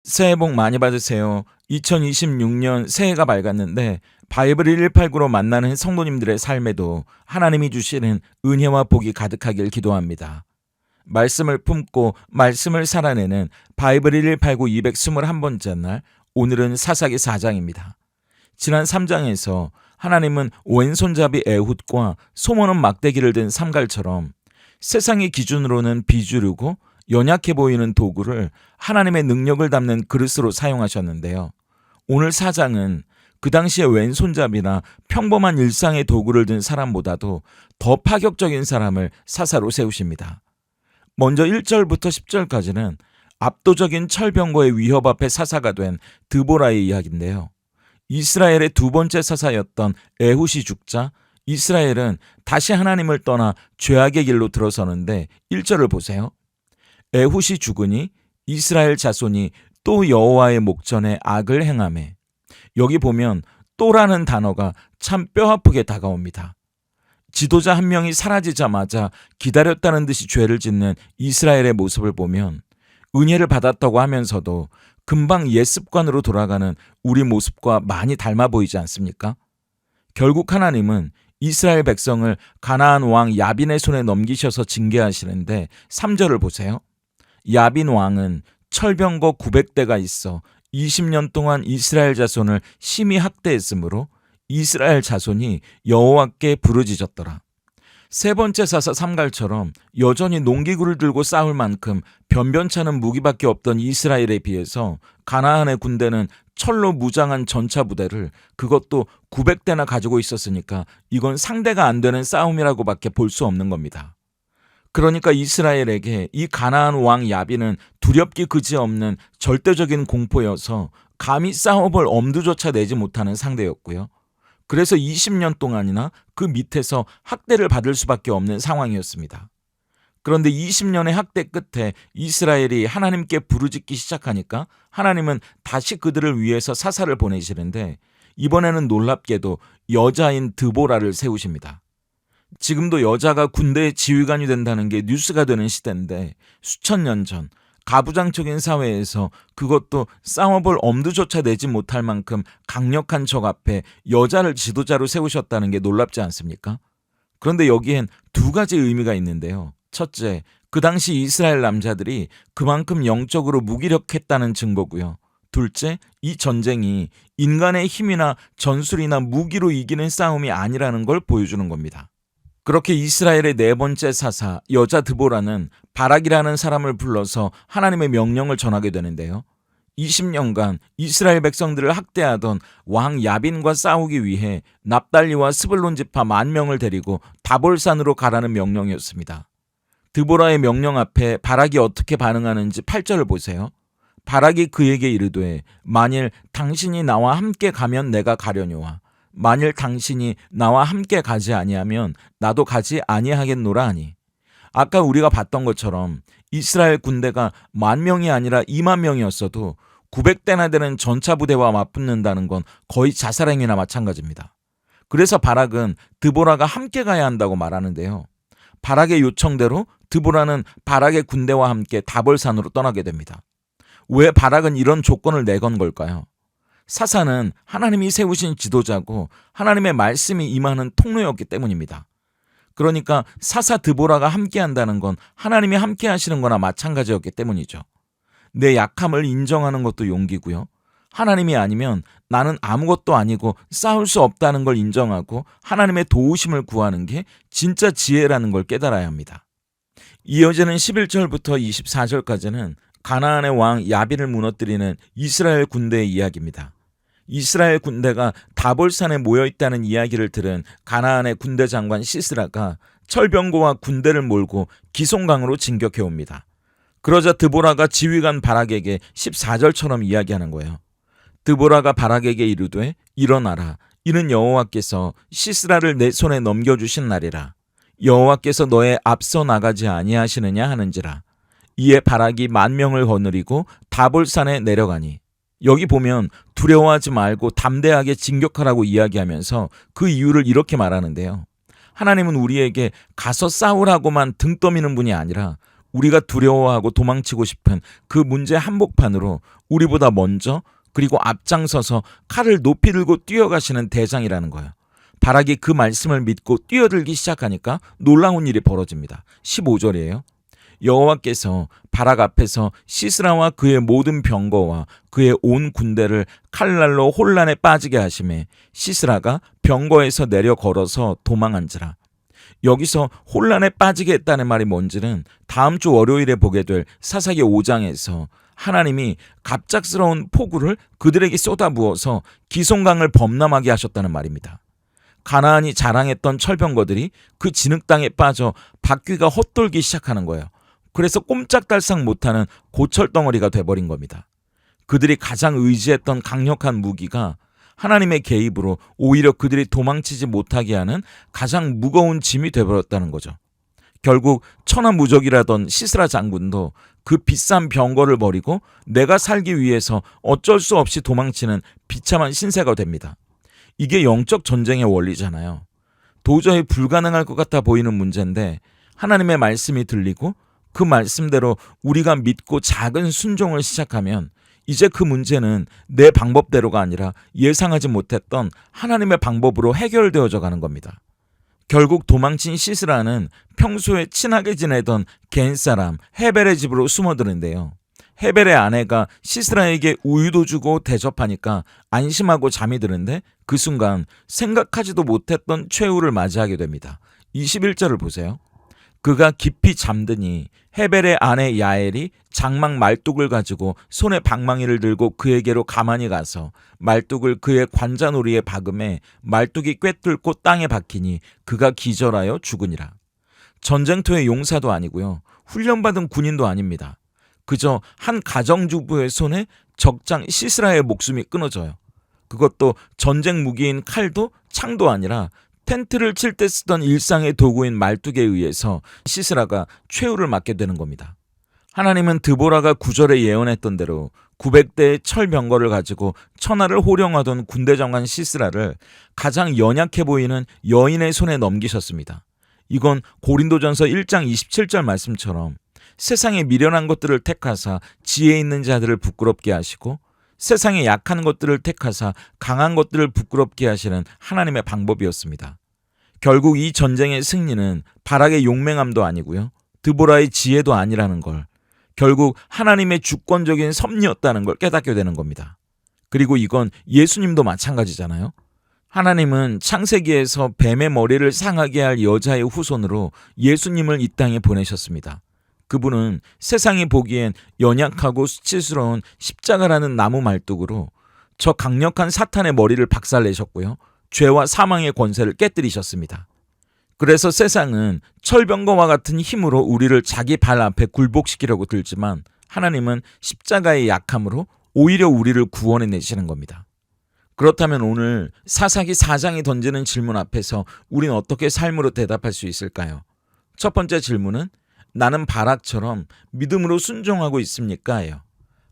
새해 복 많이 받으세요. 2026년 새해가 밝았는데 바이블 1189로 만나는 성도님들의 삶에도 하나님이 주시는 은혜와 복이 가득하길 기도합니다. 말씀을 품고 말씀을 살아내는 바이블 1189 221번째 날, 오늘은 사사기 4장입니다. 지난 3장에서 하나님은 왼손잡이 에훗과 소모는 막대기를 든 삼갈처럼 세상의 기준으로는 비주류고 연약해 보이는 도구를 하나님의 능력을 담는 그릇으로 사용하셨는데요. 오늘 4장은 그 당시의 왼손잡이나 평범한 일상의 도구를 든 사람보다도 더 파격적인 사람을 사사로 세우십니다. 먼저 1절부터 10절까지는 압도적인 철병거의 위협 앞에 사사가 된 드보라의 이야기인데요. 이스라엘의 두 번째 사사였던 에훗이 죽자 이스라엘은 다시 하나님을 떠나 죄악의 길로 들어서는데 1절을 보세요. 에훗이 죽으니 이스라엘 자손이 또 여호와의 목전에 악을 행하매. 여기 보면 또라는 단어가 참 뼈아프게 다가옵니다. 지도자 한 명이 사라지자마자 기다렸다는 듯이 죄를 짓는 이스라엘의 모습을 보면 은혜를 받았다고 하면서도 금방 옛 습관으로 돌아가는 우리 모습과 많이 닮아 보이지 않습니까? 결국 하나님은 이스라엘 백성을 가나안 왕 야빈의 손에 넘기셔서 징계하시는데 3절을 보세요. 야빈 왕은 철병거 900대가 있어 20년 동안 이스라엘 자손을 심히 학대했으므로 이스라엘 자손이 여호와께 부르짖었더라. 세 번째 사사 삼갈처럼 여전히 농기구를 들고 싸울 만큼 변변찮은 무기밖에 없던 이스라엘에 비해서 가나안의 군대는 철로 무장한 전차 부대를, 그것도 900대나 가지고 있었으니까 이건 상대가 안 되는 싸움이라고밖에 볼 수 없는 겁니다. 그러니까 이스라엘에게 이 가나안 왕 야빈은 두렵기 그지없는 절대적인 공포여서 감히 싸워볼 엄두조차 내지 못하는 상대였고요. 그래서 20년 동안이나 그 밑에서 학대를 받을 수밖에 없는 상황이었습니다. 그런데 20년의 학대 끝에 이스라엘이 하나님께 부르짖기 시작하니까 하나님은 다시 그들을 위해서 사사를 보내시는데 이번에는 놀랍게도 여자인 드보라를 세우십니다. 지금도 여자가 군대의 지휘관이 된다는 게 뉴스가 되는 시대인데 수천 년 전 가부장적인 사회에서, 그것도 싸워볼 엄두조차 내지 못할 만큼 강력한 적 앞에 여자를 지도자로 세우셨다는 게 놀랍지 않습니까? 그런데 여기엔 두 가지 의미가 있는데요. 첫째, 그 당시 이스라엘 남자들이 그만큼 영적으로 무기력했다는 증거고요. 둘째, 이 전쟁이 인간의 힘이나 전술이나 무기로 이기는 싸움이 아니라는 걸 보여주는 겁니다. 그렇게 이스라엘의 네 번째 사사 여자 드보라는 바락이라는 사람을 불러서 하나님의 명령을 전하게 되는데요. 20년간 이스라엘 백성들을 학대하던 왕 야빈과 싸우기 위해 납달리와 스불론 지파 10,000명을 데리고 다볼산으로 가라는 명령이었습니다. 드보라의 명령 앞에 바락이 어떻게 반응하는지 8절을 보세요. 바락이 그에게 이르되 만일 당신이 나와 함께 가면 내가 가려니와 만일 당신이 나와 함께 가지 아니하면 나도 가지 아니하겠노라 하니. 아까 우리가 봤던 것처럼 이스라엘 군대가 10,000명이 아니라 20,000명이었어도 900대나 되는 전차 부대와 맞붙는다는 건 거의 자살행위나 마찬가지입니다. 그래서 바락은 드보라가 함께 가야 한다고 말하는데요. 바락의 요청대로 드보라는 바락의 군대와 함께 다볼산으로 떠나게 됩니다. 왜 바락은 이런 조건을 내건 걸까요? 사사는 하나님이 세우신 지도자고 하나님의 말씀이 임하는 통로였기 때문입니다. 그러니까 사사 드보라가 함께한다는 건 하나님이 함께 하시는 거나 마찬가지였기 때문이죠. 내 약함을 인정하는 것도 용기고요. 하나님이 아니면 나는 아무것도 아니고 싸울 수 없다는 걸 인정하고 하나님의 도우심을 구하는 게 진짜 지혜라는 걸 깨달아야 합니다. 이어지는 11절부터 24절까지는 가나안의 왕 야빈을 무너뜨리는 이스라엘 군대의 이야기입니다. 이스라엘 군대가 다볼산에 모여있다는 이야기를 들은 가나안의 군대 장관 시스라가 철병거와 군대를 몰고 기송강으로 진격해옵니다. 그러자 드보라가 지휘관 바락에게 14절처럼 이야기하는 거예요. 드보라가 바락에게 이르되 일어나라. 이는 여호와께서 시스라를 내 손에 넘겨주신 날이라. 여호와께서 너의 앞서 나가지 아니하시느냐 하는지라. 이에 바락이 10,000명을 거느리고 다볼산에 내려가니. 여기 보면 두려워하지 말고 담대하게 진격하라고 이야기하면서 그 이유를 이렇게 말하는데요. 하나님은 우리에게 가서 싸우라고만 등 떠미는 분이 아니라 우리가 두려워하고 도망치고 싶은 그 문제 한복판으로 우리보다 먼저 그리고 앞장서서 칼을 높이 들고 뛰어가시는 대장이라는 거예요. 바락이 그 말씀을 믿고 뛰어들기 시작하니까 놀라운 일이 벌어집니다. 15절이에요. 여호와께서 바락 앞에서 시스라와 그의 모든 병거와 그의 온 군대를 칼날로 혼란에 빠지게 하심에 시스라가 병거에서 내려 걸어서 도망한지라. 여기서 혼란에 빠지게 했다는 말이 뭔지는 다음 주 월요일에 보게 될 사사기 5장에서 하나님이 갑작스러운 폭우를 그들에게 쏟아부어서 기송강을 범람하게 하셨다는 말입니다. 가나안이 자랑했던 철병거들이 그 진흙땅에 빠져 바퀴가 헛돌기 시작하는 거예요. 그래서 꼼짝달싹 못하는 고철덩어리가 돼버린 겁니다. 그들이 가장 의지했던 강력한 무기가 하나님의 개입으로 오히려 그들이 도망치지 못하게 하는 가장 무거운 짐이 되어버렸다는 거죠. 결국 천하무적이라던 시스라 장군도 그 비싼 병거를 버리고 내가 살기 위해서 어쩔 수 없이 도망치는 비참한 신세가 됩니다. 이게 영적 전쟁의 원리잖아요. 도저히 불가능할 것 같아 보이는 문제인데 하나님의 말씀이 들리고 그 말씀대로 우리가 믿고 작은 순종을 시작하면 이제 그 문제는 내 방법대로가 아니라 예상하지 못했던 하나님의 방법으로 해결되어져 가는 겁니다. 결국 도망친 시스라는 평소에 친하게 지내던 겐 사람 헤벨의 집으로 숨어드는데요. 헤벨의 아내가 시스라에게 우유도 주고 대접하니까 안심하고 잠이 드는데 그 순간 생각하지도 못했던 최후를 맞이하게 됩니다. 21절을 보세요. 그가 깊이 잠드니 헤벨의 아내 야엘이 장막 말뚝을 가지고 손에 방망이를 들고 그에게로 가만히 가서 말뚝을 그의 관자놀이에 박음에 말뚝이 꿰뚫고 땅에 박히니 그가 기절하여 죽으니라. 전쟁터의 용사도 아니고요. 훈련받은 군인도 아닙니다. 그저 한 가정주부의 손에 적장 시스라의 목숨이 끊어져요. 그것도 전쟁 무기인 칼도 창도 아니라 텐트를 칠 때 쓰던 일상의 도구인 말뚝에 의해서 시스라가 최후를 맞게 되는 겁니다. 하나님은 드보라가 9절에 예언했던 대로 900대의 철병거를 가지고 천하를 호령하던 군대장관 시스라를 가장 연약해 보이는 여인의 손에 넘기셨습니다. 이건 고린도전서 1장 27절 말씀처럼 세상에 미련한 것들을 택하사 지혜 있는 자들을 부끄럽게 하시고 세상에 약한 것들을 택하사 강한 것들을 부끄럽게 하시는 하나님의 방법이었습니다. 결국 이 전쟁의 승리는 바락의 용맹함도 아니고요. 드보라의 지혜도 아니라는 걸, 결국 하나님의 주권적인 섭리였다는 걸 깨닫게 되는 겁니다. 그리고 이건 예수님도 마찬가지잖아요. 하나님은 창세기에서 뱀의 머리를 상하게 할 여자의 후손으로 예수님을 이 땅에 보내셨습니다. 그분은 세상이 보기엔 연약하고 수치스러운 십자가라는 나무 말뚝으로 저 강력한 사탄의 머리를 박살내셨고요. 죄와 사망의 권세를 깨뜨리셨습니다. 그래서 세상은 철병거와 같은 힘으로 우리를 자기 발 앞에 굴복시키려고 들지만 하나님은 십자가의 약함으로 오히려 우리를 구원해내시는 겁니다. 그렇다면 오늘 사사기 4장이 던지는 질문 앞에서 우리는 어떻게 삶으로 대답할 수 있을까요? 첫 번째 질문은 나는 바락처럼 믿음으로 순종하고 있습니까? 예요.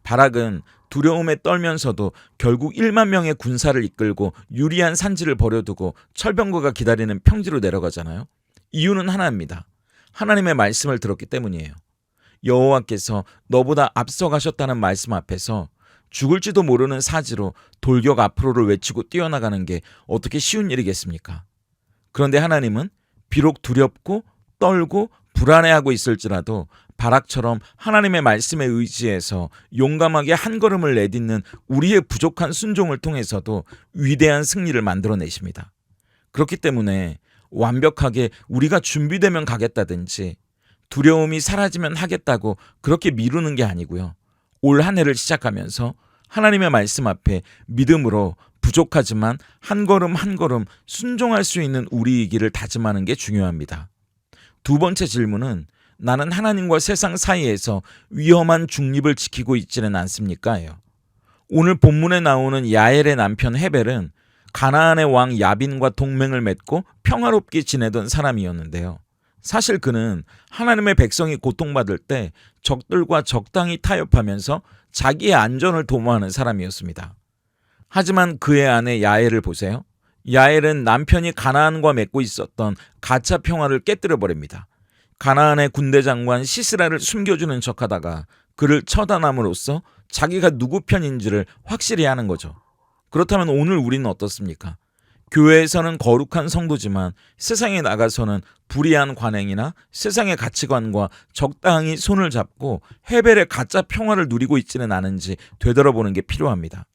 바락은 두려움에 떨면서도 결국 1만 명의 군사를 이끌고 유리한 산지를 버려두고 철병거가 기다리는 평지로 내려가잖아요. 이유는 하나입니다. 하나님의 말씀을 들었기 때문이에요. 여호와께서 너보다 앞서가셨다는 말씀 앞에서 죽을지도 모르는 사지로 돌격 앞으로를 외치고 뛰어나가는 게 어떻게 쉬운 일이겠습니까? 그런데 하나님은 비록 두렵고 떨고 불안해하고 있을지라도 바락처럼 하나님의 말씀에 의지해서 용감하게 한 걸음을 내딛는 우리의 부족한 순종을 통해서도 위대한 승리를 만들어내십니다. 그렇기 때문에 완벽하게 우리가 준비되면 가겠다든지 두려움이 사라지면 하겠다고 그렇게 미루는 게 아니고요. 올 한 해를 시작하면서 하나님의 말씀 앞에 믿음으로 부족하지만 한 걸음 한 걸음 순종할 수 있는 우리이기를 다짐하는 게 중요합니다. 두 번째 질문은 나는 하나님과 세상 사이에서 위험한 중립을 지키고 있지는 않습니까? 예요. 오늘 본문에 나오는 야엘의 남편 헤벨은 가나안의 왕 야빈과 동맹을 맺고 평화롭게 지내던 사람이었는데요. 사실 그는 하나님의 백성이 고통받을 때 적들과 적당히 타협하면서 자기의 안전을 도모하는 사람이었습니다. 하지만 그의 아내 야엘을 보세요. 야엘은 남편이 가나안과 맺고 있었던 가짜 평화를 깨뜨려 버립니다. 가나안의 군대 장관 시스라를 숨겨주는 척하다가 그를 처단함으로써 자기가 누구 편인지를 확실히 하는 거죠. 그렇다면 오늘 우리는 어떻습니까? 교회에서는 거룩한 성도지만 세상에 나가서는 불의한 관행이나 세상의 가치관과 적당히 손을 잡고 헤벨의 가짜 평화를 누리고 있지는 않은지 되돌아보는 게 필요합니다.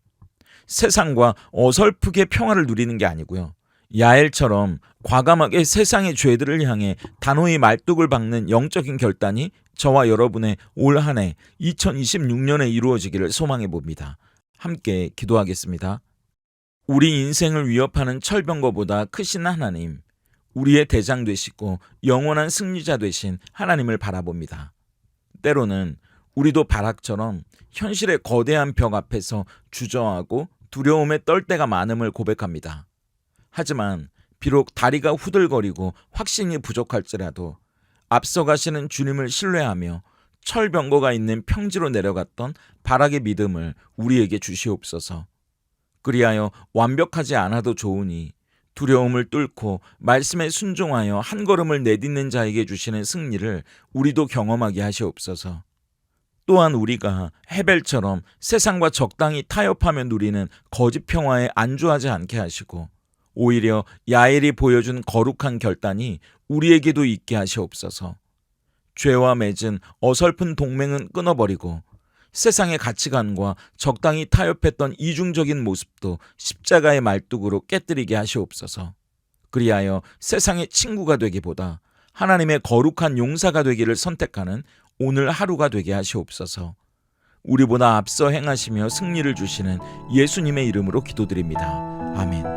세상과 어설프게 평화를 누리는 게 아니고요. 야엘처럼 과감하게 세상의 죄들을 향해 단호히 말뚝을 박는 영적인 결단이 저와 여러분의 올 한 해 2026년에 이루어지기를 소망해 봅니다. 함께 기도하겠습니다. 우리 인생을 위협하는 철병거보다 크신 하나님, 우리의 대장 되시고 영원한 승리자 되신 하나님을 바라봅니다. 때로는 우리도 바락처럼 현실의 거대한 벽 앞에서 주저하고 두려움에 떨 때가 많음을 고백합니다. 하지만 비록 다리가 후들거리고 확신이 부족할지라도 앞서가시는 주님을 신뢰하며 철병거가 있는 평지로 내려갔던 바락의 믿음을 우리에게 주시옵소서. 그리하여 완벽하지 않아도 좋으니 두려움을 뚫고 말씀에 순종하여 한 걸음을 내딛는 자에게 주시는 승리를 우리도 경험하게 하시옵소서. 또한 우리가 헤벨처럼 세상과 적당히 타협하며 누리는 거짓 평화에 안주하지 않게 하시고 오히려 야엘이 보여준 거룩한 결단이 우리에게도 있게 하시옵소서. 죄와 맺은 어설픈 동맹은 끊어버리고 세상의 가치관과 적당히 타협했던 이중적인 모습도 십자가의 말뚝으로 깨뜨리게 하시옵소서. 그리하여 세상의 친구가 되기보다 하나님의 거룩한 용사가 되기를 선택하는 오늘 하루가 되게 하시옵소서. 우리보다 앞서 행하시며 승리를 주시는 예수님의 이름으로 기도드립니다. 아멘.